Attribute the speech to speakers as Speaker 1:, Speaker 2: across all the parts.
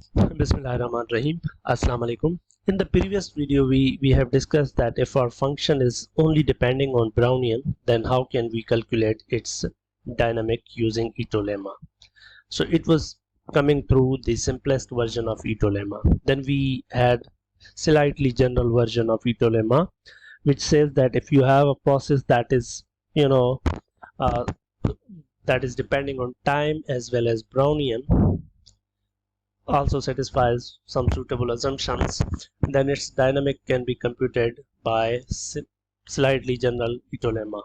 Speaker 1: Bismillahirrahmanirrahim. Assalamu alaikum. In the previous video, we have discussed that if our function is only depending on Brownian, then how can we calculate its dynamic using Ito Lemma? So it was coming through the simplest version of Ito Lemma. Then we had slightly general version of Ito Lemma, which says that if you have a process that is, uh, that is depending on time as well as Brownian, also satisfies some suitable assumptions, then its dynamic can be computed by slightly general Ito Lemma.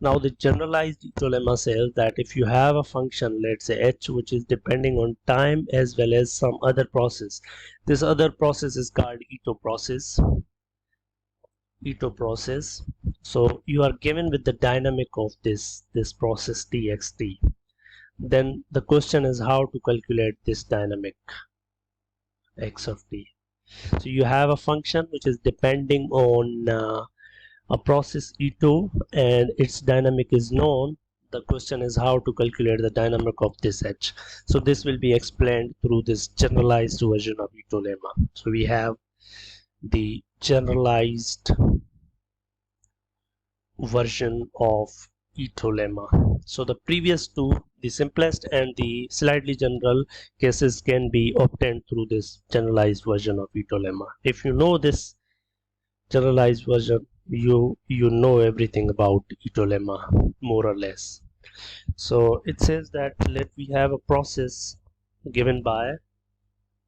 Speaker 1: Now the generalized Ito Lemma says that if you have a function, let's say h, which is depending on time as well as some other process, this other process is called Ito process. So you are given with the dynamic of this process txt. Then the question is how to calculate this dynamic x of t. So you have a function which is depending on a process Ito and its dynamic is known. The question is how to calculate the dynamic of this h. So this will be explained through this generalized version of Ito Lemma. So we have the generalized version of Ito Lemma. So the previous two, the simplest and the slightly general cases, can be obtained through this generalized version of Ito Lemma. If you know this generalized version, you know everything about Ito Lemma more or less. So it says that we have a process given by,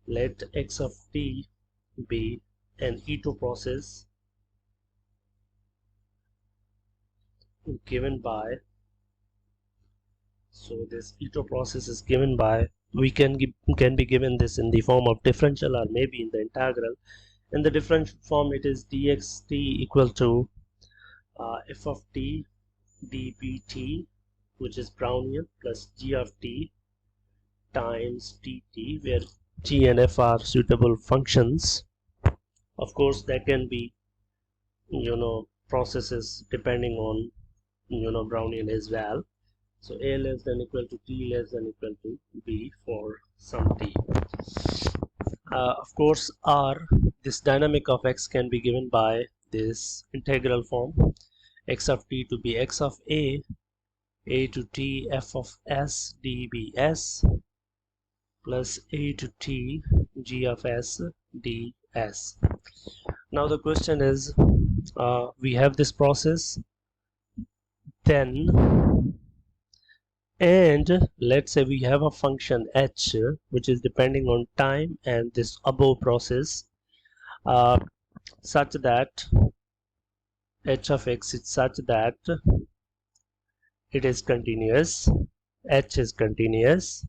Speaker 1: let x of t be an Ito process given by, so this Ito process is given by, we can be given this in the form of differential or maybe in the integral. In the differential form, it is dxt equal to f of t dbt, which is Brownian, plus g of t times dt, where t and f are suitable functions. Of course, there can be processes depending on Brownian as well. So a less than equal to t less than equal to b for some t. Of course, this dynamic of x can be given by this integral form, x of t to be x of a to t f of s dbs, plus a to t g of s ds. Now the question is, we have this process, then, and let's say we have a function h which is depending on time and this above process, such that h of x is such that it is continuous, h is continuous,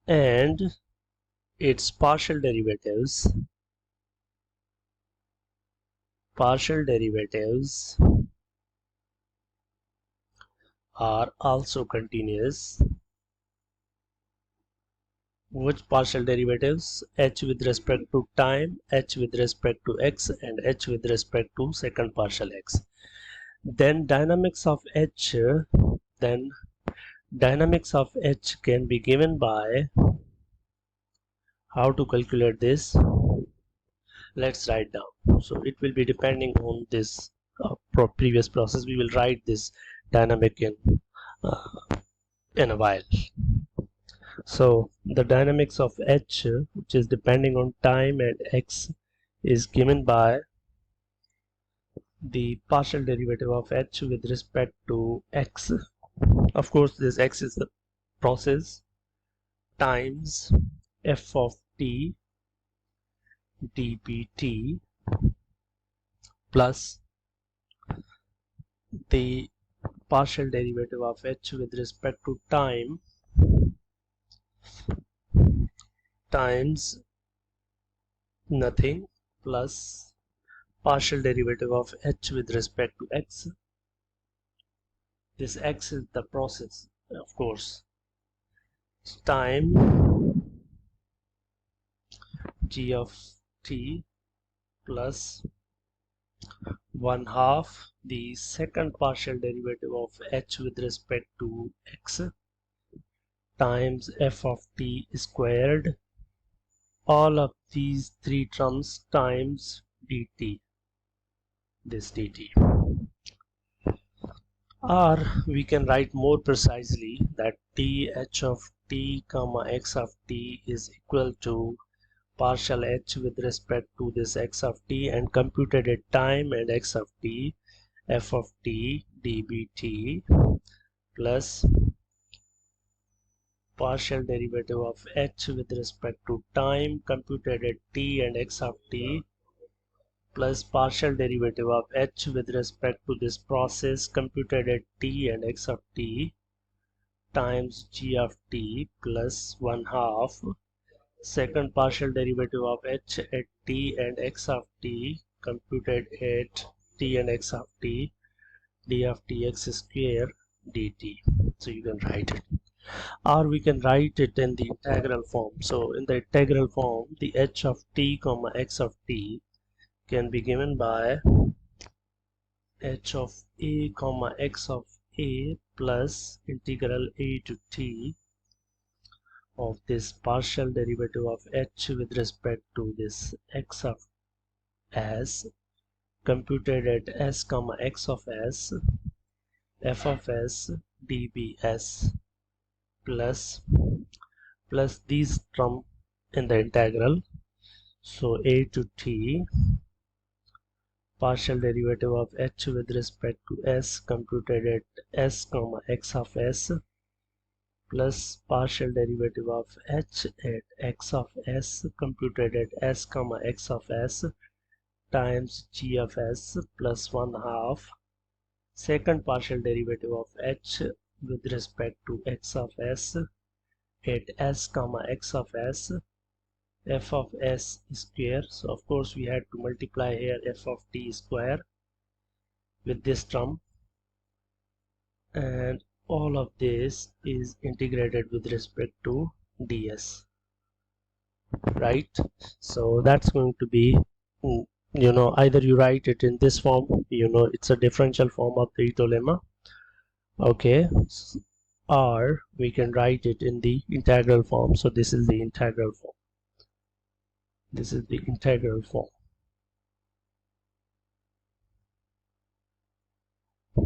Speaker 1: and its partial derivatives are also continuous. Which partial derivatives? H with respect to time, h with respect to x, and h with respect to second partial x. Then dynamics of h can be given by, how to calculate this? Let's write down. So it will be depending on this previous process. We will write this dynamic in a while. So the dynamics of h, which is depending on time and x, is given by the partial derivative of h with respect to x. Of course, this x is the process, times f of t dbt, plus the partial derivative of h with respect to time times nothing, plus partial derivative of h with respect to x. This x is the process, of course, time g of t plus 1/2 the second partial derivative of h with respect to x times f of t squared all of these three terms times dt, this dt. Or we can write more precisely that th of t comma x of t is equal to partial h with respect to this x of t and computed at time and x of t f of t dbt plus partial derivative of h with respect to time computed at t and x of t plus partial derivative of h with respect to this process computed at t and x of t times g of t plus 1/2 second partial derivative of h at t and x of t computed at t and x of t d of tx square dt. So you can write it, or we can write it in the integral form. So in the integral form, the h of t comma x of t can be given by h of a comma x of a plus integral a to t of this partial derivative of h with respect to this x of s computed at s comma x of s f of s dbs plus these term in the integral. So a to t partial derivative of h with respect to s computed at s comma x of s plus partial derivative of h at x of s computed at s comma x of s times g of s plus 1/2 second partial derivative of h with respect to x of s at s comma x of s f of s square. So of course we had to multiply here f of t square with this term, and all of this is integrated with respect to ds, right? So that's going to be, either you write it in this form, it's a differential form of the Ito lemma, okay, or we can write it in the integral form. So this is the integral form, this is the integral form,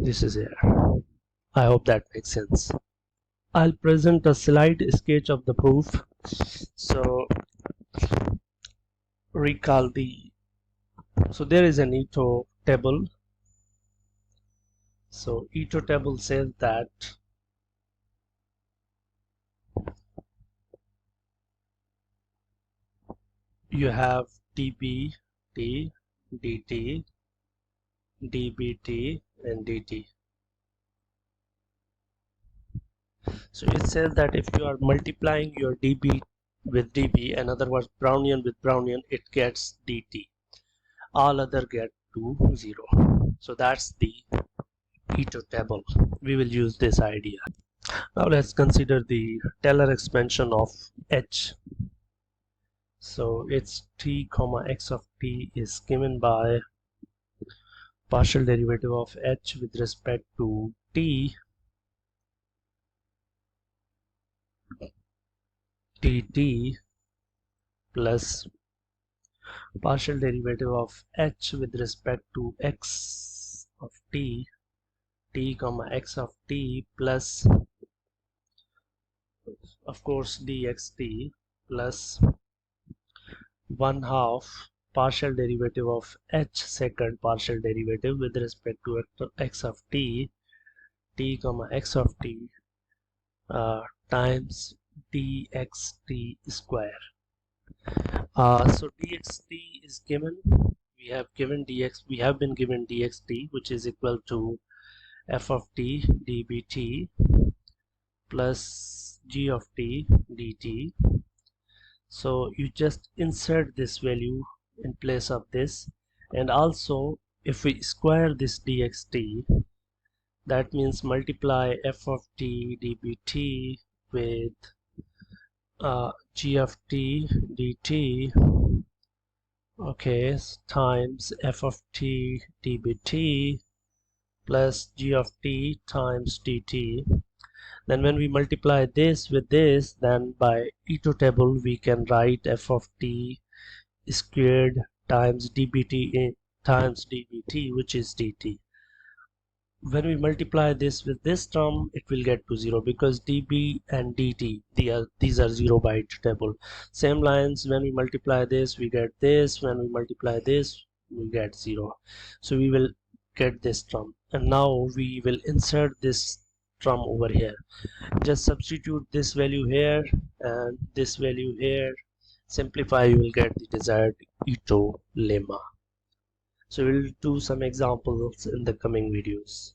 Speaker 1: this is here. I hope that makes sense. I'll present a slide sketch of the proof. So recall so there is an Ito table. So Ito table says that you have dB, d, dt, dbt and dt. So it says that if you are multiplying your dB with dB, in other words Brownian with Brownian, it gets dt, all other get to 0. So that's the Ito table. We will use this idea. Now let's consider the Taylor expansion of h. So it's t comma x of t is given by partial derivative of h with respect to t dt plus partial derivative of h with respect to x of t comma x of t plus of course dxt plus 1/2 partial derivative of h second partial derivative with respect to x of t comma x of t times dxt square. So dxt is given, we have been given dxt, which is equal to f of t dbt plus g of t dt. So you just insert this value in place of this, and also if we square this dxt, that means multiply f of t dbt with g of t dt, okay, times f of t dbt plus g of t times dt. Then when we multiply this with this, then by Ito table we can write f of t squared times dbt times dbt, which is dt. When we multiply this with this term, it will get to 0 because db and dt, these are 0 by Ito table. Same lines, when we multiply this we get this, when we multiply this we get 0. So we will get this term, and now we will insert this term over here. Just substitute this value here and this value here, simplify, you will get the desired Ito lemma. So we'll do some examples in the coming videos.